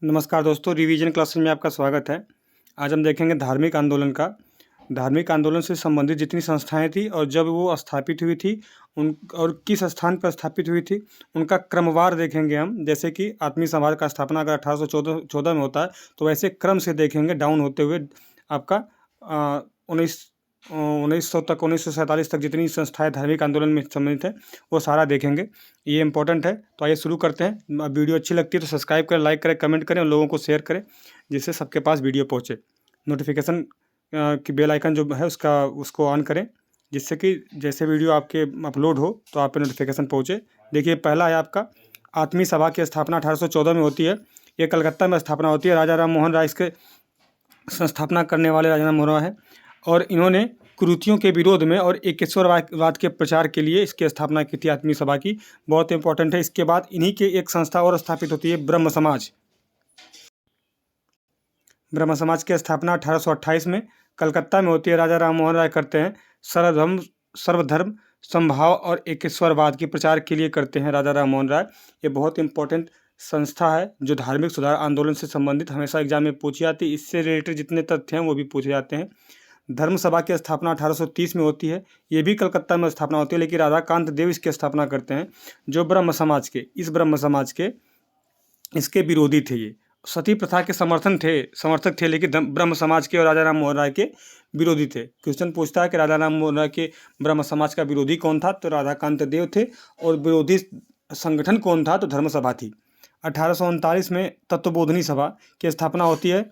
नमस्कार दोस्तों, revision classes में आपका स्वागत है। आज हम देखेंगे धार्मिक आंदोलन का। धार्मिक आंदोलन से संबंधित जितनी संस्थाएं थी और जब वो स्थापित हुई थी उन और किस स्थान पर स्थापित हुई थी, उनका क्रमवार देखेंगे हम। जैसे कि आत्मीय समाज का स्थापना अगर 1814 में होता है तो वैसे क्रम से देखेंगे डाउन होते हुए आपका 1900 तक, 1947 तक जितनी संस्थाएं धार्मिक आंदोलन में सम्मिलित है वो सारा देखेंगे। ये इंपॉर्टेंट है। तो आइए शुरू करते हैं। वीडियो अच्छी लगती है तो सब्सक्राइब करें, लाइक करें, कमेंट करें और लोगों को शेयर करें जिससे सबके पास वीडियो पहुंचे। नोटिफिकेशन की बेल आइकन जो है उसको ऑन करें जिससे कि जैसे वीडियो आपके अपलोड हो तो आप पे नोटिफिकेशन पहुंचे। देखिए, पहला है आपका आत्मीय सभा की स्थापना 1814 में होती है। ये कलकत्ता में स्थापना होती है। राजा राम मोहन राय इसके संस्थापना करने वाले राजा राम मोहन राय हैं और इन्होंने कुरीतियों के विरोध में और एकेश्वरवाद के प्रचार के लिए इसकी स्थापना की थी आत्मीय सभा की। बहुत इंपॉर्टेंट है। इसके बाद इन्हीं के एक संस्था और स्थापित होती है, ब्रह्म समाज। ब्रह्म समाज की स्थापना 1828 में कलकत्ता में होती है। राजा राम मोहन राय करते हैं। सर्वधर्म समभाव और एकेश्वरवाद के प्रचार के लिए करते हैं राजा राम मोहन राय। ये बहुत इंपॉर्टेंट संस्था है जो धार्मिक सुधार आंदोलन से संबंधित हमेशा एग्जाम में पूछी जाती है। इससे रिलेटेड जितने तथ्य हैं वो भी पूछे जाते हैं। धर्म सभा की स्थापना 1830 में होती है। ये भी कलकत्ता में स्थापना होती है, लेकिन राधाकांत देव इसकी स्थापना करते हैं जो ब्रह्म समाज के इसके विरोधी थे। ये सती प्रथा के समर्थक थे लेकिन ब्रह्म समाज के और राजा राम मोहन राय के विरोधी थे। क्वेश्चन पूछता है कि राजा राम मोहन राय के ब्रह्म समाज का विरोधी कौन था, तो राधाकांत देव थे। और विरोधी संगठन कौन था, तो धर्म सभा थी। 1839 में तत्वबोधिनी सभा की स्थापना होती है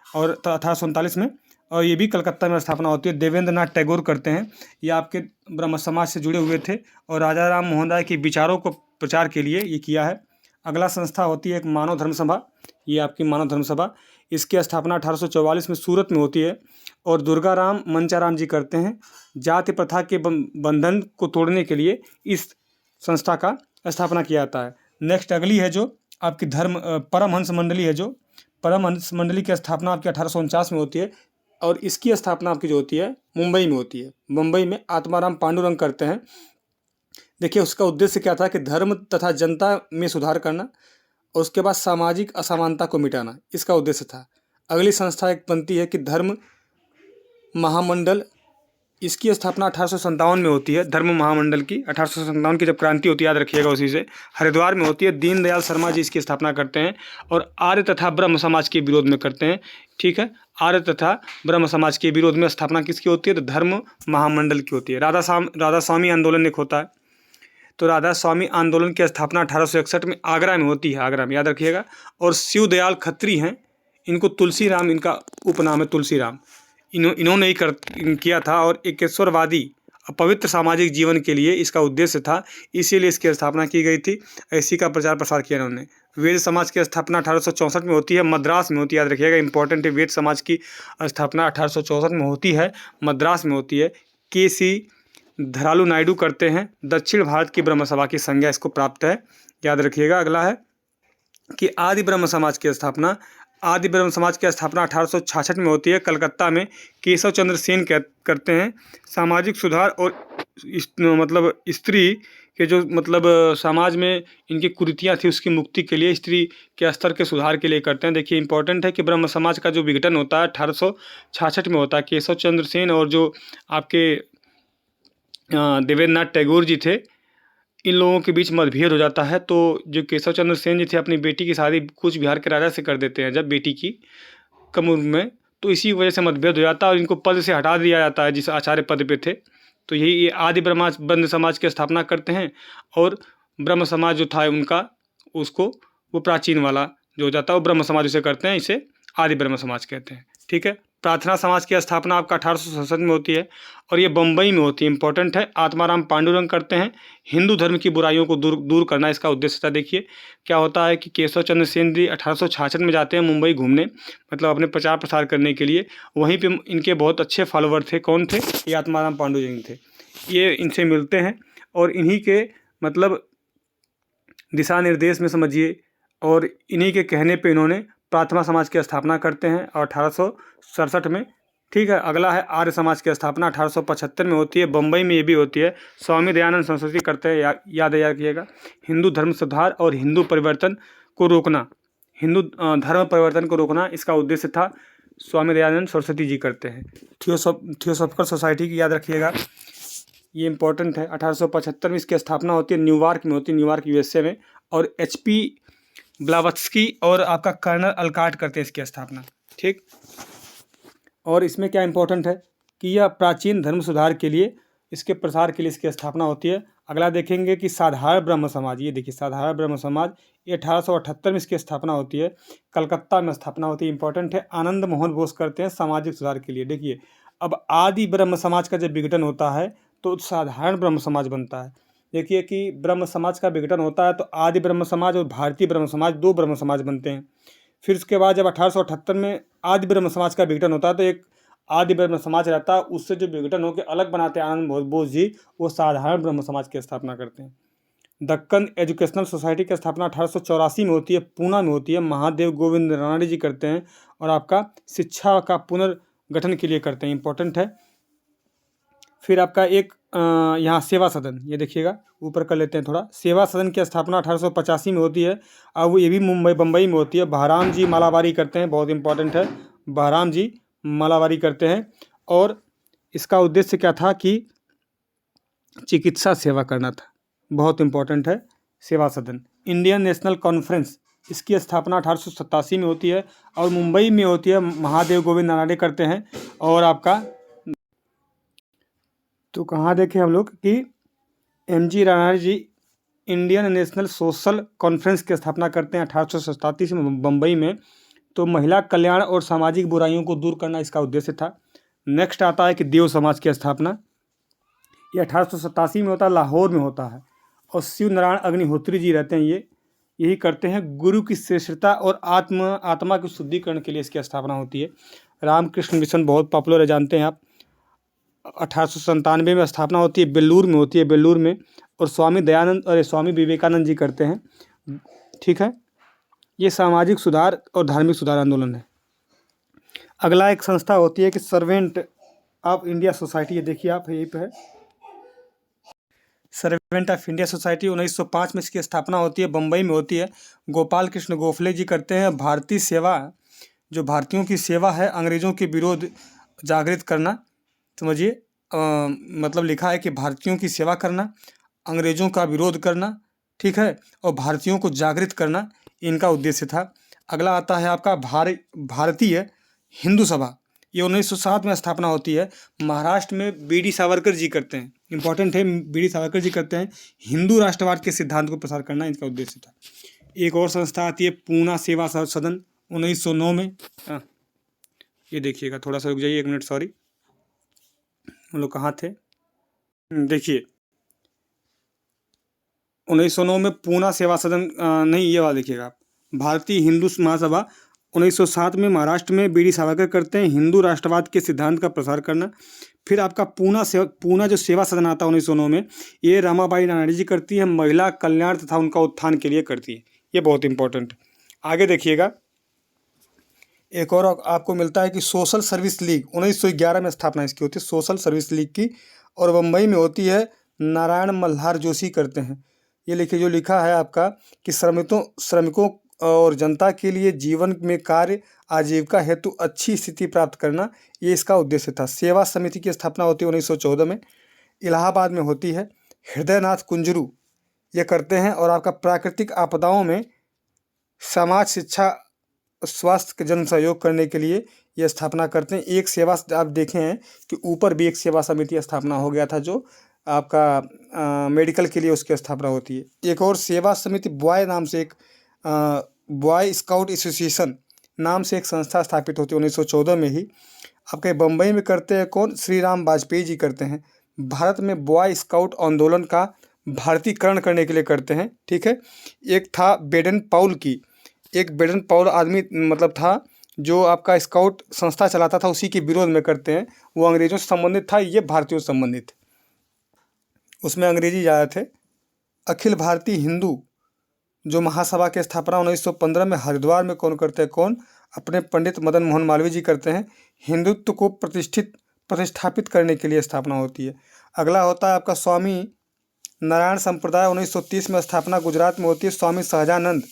और 1839 में, और ये भी कलकत्ता में स्थापना होती है। देवेंद्र नाथ टैगोर करते हैं। ये आपके ब्रह्म समाज से जुड़े हुए थे और राजा राम मोहन राय के विचारों को प्रचार के लिए ये किया है। अगला संस्था होती है एक मानव धर्म सभा। ये आपकी मानव धर्म सभा, इसकी स्थापना 1844 में सूरत में होती है और दुर्गा राम मंचाराम जी करते हैं। जाति प्रथा के बंधन को तोड़ने के लिए इस संस्था का स्थापना किया जाता है। नेक्स्ट अगली है जो आपकी परमहंस मंडली है। जो परमहंस मंडली की स्थापना आपकी 1849 में होती है और इसकी स्थापना आपकी जो होती है मुंबई में होती है। मुंबई में आत्माराम पांडुरंग करते हैं। देखिए, उसका उद्देश्य क्या था कि धर्म तथा जनता में सुधार करना और उसके बाद सामाजिक असमानता को मिटाना, इसका उद्देश्य था। अगली संस्था एक बनती है कि धर्म महामंडल। इसकी स्थापना 1857 में होती है। धर्म महामंडल की 1857 की जब क्रांति होती है, याद रखिएगा, उसी से हरिद्वार में होती है। दीनदयाल शर्मा जी इसकी स्थापना करते हैं और आर्य तथा ब्रह्म समाज के विरोध में करते हैं। ठीक है, आर्य तथा ब्रह्म समाज के विरोध में स्थापना किसकी होती है, तो धर्म महामंडल की होती है। राधा स्वामी आंदोलन एक होता है, तो राधा स्वामी आंदोलन की स्थापना 1861 में आगरा में होती है। आगरा में, याद रखिएगा। और शिव दयाल खत्री हैं, इनको तुलसी राम, इनका उपनाम है तुलसी राम। इन्होंने ही किया था और एकेश्वरवादी पवित्र सामाजिक जीवन के लिए इसका उद्देश्य था, इसीलिए इसकी स्थापना की गई थी। इसी का प्रचार प्रसार किया इन्होंने। वेद समाज की स्थापना 1864 में होती है, मद्रास में होती है। याद रखिएगा, इंपॉर्टेंट है। वेद समाज की स्थापना 1864 में होती है, मद्रास में होती है। के.सी. धरालू नायडू करते हैं। दक्षिण भारत की ब्रह्म सभा की संज्ञा इसको प्राप्त है, याद रखिएगा। अगला है कि आदि ब्रह्म समाज की स्थापना 1866 में होती है। कलकत्ता में केशव चंद्र सेन करते हैं। सामाजिक सुधार और मतलब स्त्री के जो समाज में इनकी कुरीतियाँ थी उसकी मुक्ति के लिए, स्त्री के स्तर के सुधार के लिए करते हैं। देखिए, इंपॉर्टेंट है कि ब्रह्म समाज का जो विघटन होता है 1866 में होता है। केशव चंद्र सेन और जो आपके देवेंद्र नाथ टैगोर जी थे, इन लोगों के बीच मतभेद हो जाता है। तो जो केशव चंद्र सेन जी थे अपनी बेटी की शादी कूच बिहार के राजा से कर देते हैं जब बेटी की कम उम्र में, तो इसी वजह से मतभेद हो जाता है और इनको पद से हटा दिया जाता है जिस आचार्य पद पे थे। तो यही ये आदि ब्रह्म समाज की स्थापना करते हैं और ब्रह्म समाज जो था उनका, उसको वो प्राचीन वाला जो हो जाता है वो ब्रह्म समाज उसे करते हैं, इसे आदि ब्रह्म समाज कहते हैं। ठीक है। प्रार्थना समाज की स्थापना आपका 1867 में होती है और ये बम्बई में होती है। इंपॉर्टेंट है। आत्माराम पांडुरंग करते हैं। हिंदू धर्म की बुराइयों को दूर करना इसका उद्देश्य था। देखिए क्या होता है कि केशव चंद्र सेन जी 1866 में जाते हैं मुंबई घूमने, मतलब अपने प्रचार प्रसार करने के लिए। वहीं पे इनके बहुत अच्छे फॉलोवर थे। कौन थे? ये आत्माराम पांडुरंग थे। ये इनसे मिलते हैं और इन्हीं के दिशा निर्देश में समझिए और इन्हीं के कहने पे इन्होंने प्रार्थना समाज की स्थापना करते हैं और 1867 में। ठीक है। अगला है आर्य समाज की स्थापना 1875 में होती है। बम्बई में ये भी होती है। स्वामी दयानंद सरस्वती करते हैं। याद रखिएगा। हिंदू धर्म सुधार और हिंदू परिवर्तन को रोकना, हिंदू धर्म परिवर्तन को रोकना इसका उद्देश्य था। स्वामी दयानंद सरस्वती जी करते हैं। थियोसॉफिकल सोसाइटी की याद रखिएगा, ये इंपॉर्टेंट है। 1875 में इसकी स्थापना होती है, न्यूयॉर्क में होती है, न्यूयॉर्क यूएसए में। और HP ब्लावत्स्की और आपका कर्नल अलकाट करते हैं इसकी स्थापना, ठीक। और इसमें क्या इंपॉर्टेंट है कि यह प्राचीन धर्म सुधार के लिए, इसके प्रसार के लिए इसकी स्थापना होती है। अगला देखेंगे कि साधारण ब्रह्म समाज, ये देखिए साधारण ब्रह्म समाज, ये 1878 में इसकी स्थापना होती है, कलकत्ता में स्थापना होती है, इंपॉर्टेंट है। आनंद मोहन बोस करते हैं सामाजिक सुधार के लिए। देखिए अब आदि ब्रह्म समाज का जब विघटन होता है तो साधारण ब्रह्म समाज बनता है। देखिए कि ब्रह्म समाज का विघटन होता है तो आदि ब्रह्म समाज और भारतीय ब्रह्म समाज, दो ब्रह्म समाज बनते हैं। फिर उसके बाद जब 1878 में आदि ब्रह्म समाज का विघटन होता है तो एक आदि ब्रह्म समाज रहता है, उससे जो विघटन होकर अलग बनाते हैं आनंद बोस जी, वो साधारण ब्रह्म समाज की स्थापना करते हैं। दक्कन एजुकेशनल सोसाइटी की स्थापना 1884 में होती है, पूना में होती है, महादेव गोविंद रानडे जी करते हैं। और आपका शिक्षा का पुनर्गठन के लिए करते हैं, इंपॉर्टेंट है। फिर आपका एक यहाँ सेवा सदन, ये देखिएगा ऊपर कर लेते हैं थोड़ा। सेवा सदन की स्थापना 1885 में होती है, अब ये भी बम्बई में होती है। बहराम जी मालाबारी करते हैं, बहुत इंपॉर्टेंट है, बहराम जी मालाबारी करते हैं। और इसका उद्देश्य क्या था कि चिकित्सा सेवा करना था, बहुत इंपॉर्टेंट है। सेवा सदन। इंडियन नेशनल कॉन्फ्रेंस, इसकी स्थापना 1887 में होती है और मुंबई में होती है, महादेव गोविंद रानडे करते हैं। और आपका तो कहाँ देखें हम लोग कि MG रानडे जी इंडियन नेशनल सोशल कॉन्फ्रेंस की स्थापना करते हैं 1887 में बम्बई में। तो महिला कल्याण और सामाजिक बुराइयों को दूर करना इसका उद्देश्य था। नेक्स्ट आता है कि देव समाज की स्थापना, ये 1887 में होता है, लाहौर में होता है। और शिव नारायण अग्निहोत्री जी रहते हैं, ये यही करते हैं। गुरु की श्रेष्ठता और आत्मा के शुद्धिकरण के लिए इसकी स्थापना होती है। रामकृष्ण मिशन बहुत पॉपुलर है, जानते हैं आप। 1897 में स्थापना होती है, बेल्लूर में होती है, बेल्लूर में। और स्वामी दयानंद और स्वामी विवेकानंद जी करते हैं, ठीक है। ये सामाजिक सुधार और धार्मिक सुधार आंदोलन है। अगला एक संस्था होती है कि सर्वेंट ऑफ इंडिया सोसाइटी, ये देखिए आप यहीं पे है, सर्वेंट ऑफ इंडिया सोसाइटी। 1905 में इसकी स्थापना होती है, बम्बई में होती है। गोपाल कृष्ण गोखले जी करते हैं। भारतीय सेवा, जो भारतीयों की सेवा है, अंग्रेजों के विरोध जागृत करना, समझिए मतलब लिखा है कि भारतीयों की सेवा करना, अंग्रेजों का विरोध करना, ठीक है, और भारतीयों को जागृत करना, इनका उद्देश्य था। अगला आता है आपका भारतीय हिंदू सभा, ये 1907 में स्थापना होती है। महाराष्ट्र में BD सावरकर जी करते हैं, इंपॉर्टेंट है, BD सावरकर जी करते हैं। हिंदू राष्ट्रवाद के सिद्धांत को प्रसार करना इनका उद्देश्य था। एक और संस्था आती है पूना सेवा सदन, 1909 में। ये देखिएगा, थोड़ा सा रुक जाइए, 1 मिनट, सॉरी, हम लोग कहाँ थे। देखिए 1909 में पूना सेवा सदन, नहीं ये वाला देखिएगा आप, भारतीय हिंदू महासभा। 1907 में महाराष्ट्र में BD सावरकर करते हैं, हिंदू राष्ट्रवाद के सिद्धांत का प्रसार करना। फिर आपका पूना जो सेवा सदन आता है 1909 में, ये रमाबाई रानडे जी करती है, महिला कल्याण तथा उनका उत्थान के लिए करती है, ये बहुत इंपॉर्टेंट। आगे देखिएगा, एक और आपको मिलता है कि सोशल सर्विस लीग, 1911 में स्थापना इसकी होती है, सोशल सर्विस लीग की। और मुंबई में होती है, नारायण मल्हार जोशी करते हैं। ये लिखिए, जो लिखा है आपका कि श्रमिकों और जनता के लिए जीवन में कार्य आजीविका हेतु अच्छी स्थिति प्राप्त करना, ये इसका उद्देश्य था। सेवा समिति की स्थापना होती है 1914 में, इलाहाबाद में होती है। हृदयनाथ कुंजरू ये करते हैं। और आपका प्राकृतिक आपदाओं में समाज शिक्षा स्वास्थ्य के जन सहयोग करने के लिए ये स्थापना करते हैं। एक सेवा, आप देखें हैं कि ऊपर भी एक सेवा समिति स्थापना हो गया था, जो आपका मेडिकल के लिए उसकी स्थापना होती है। एक और सेवा समिति बॉय नाम से एक बॉय स्काउट एसोसिएशन नाम से एक संस्था स्थापित होती है 1914 में ही। आपके बम्बई में करते हैं कौन, श्री राम वाजपेयी जी करते हैं। भारत में बॉय स्काउट आंदोलन का भारतीयकरण करने के लिए करते हैं, ठीक है। एक था बेडन पाउल की, एक बेडन पाउल आदमी मतलब था जो आपका स्काउट संस्था चलाता था, उसी के विरोध में करते हैं। वो अंग्रेजों से संबंधित था, ये भारतीयों से संबंधित, उसमें अंग्रेजी ज़्यादा थे। अखिल भारतीय हिंदू जो महासभा की स्थापना 1915 में हरिद्वार में कौन करते हैं, कौन, अपने पंडित मदन मोहन मालवीय जी करते हैं। हिंदुत्व को प्रतिष्ठापित करने के लिए स्थापना होती है। अगला होता है आपका स्वामी नारायण संप्रदाय, 1930 में स्थापना गुजरात में होती है, स्वामी सहजानंद।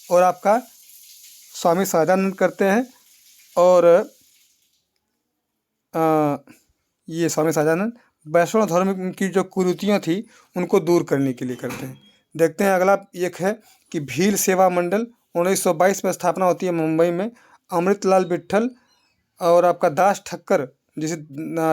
और आपका स्वामी सहजानंद करते हैं, और ये स्वामी सहजानंद वैष्णव धर्म की जो कुरीतियाँ थी उनको दूर करने के लिए करते हैं। देखते हैं अगला एक है कि भील सेवा मंडल 1922 में स्थापना होती है मुंबई में। अमृतलाल विट्ठल और आपका दास ठक्कर, जिसे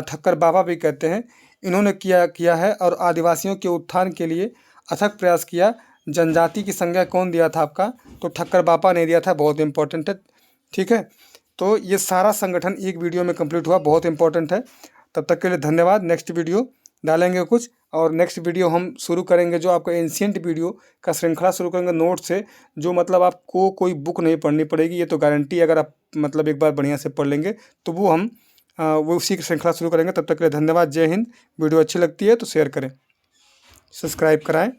ठक्कर बाबा भी कहते हैं, इन्होंने किया है और आदिवासियों के उत्थान के लिए अथक प्रयास किया। जनजाति की संज्ञा कौन दिया था आपका? तो ठक्कर बाबा ने दिया था, बहुत इंपॉर्टेंट है। ठीक है, तो ये सारा संगठन एक वीडियो में कंप्लीट हुआ, बहुत इंपॉर्टेंट है। तब तक के लिए धन्यवाद। नेक्स्ट वीडियो डालेंगे कुछ, और नेक्स्ट वीडियो हम शुरू करेंगे जो आपका एंशिएंट वीडियो का श्रृंखला शुरू करेंगे नोट से, जो मतलब आपको कोई बुक नहीं पढ़नी पड़ेगी, ये तो गारंटी। अगर आप मतलब एक बार बढ़िया से पढ़ लेंगे तो वो हम वो उसी की श्रृंखला शुरू करेंगे। तब तक के लिए धन्यवाद। जय हिंद। वीडियो अच्छी लगती है तो शेयर करें, सब्सक्राइब कराएं।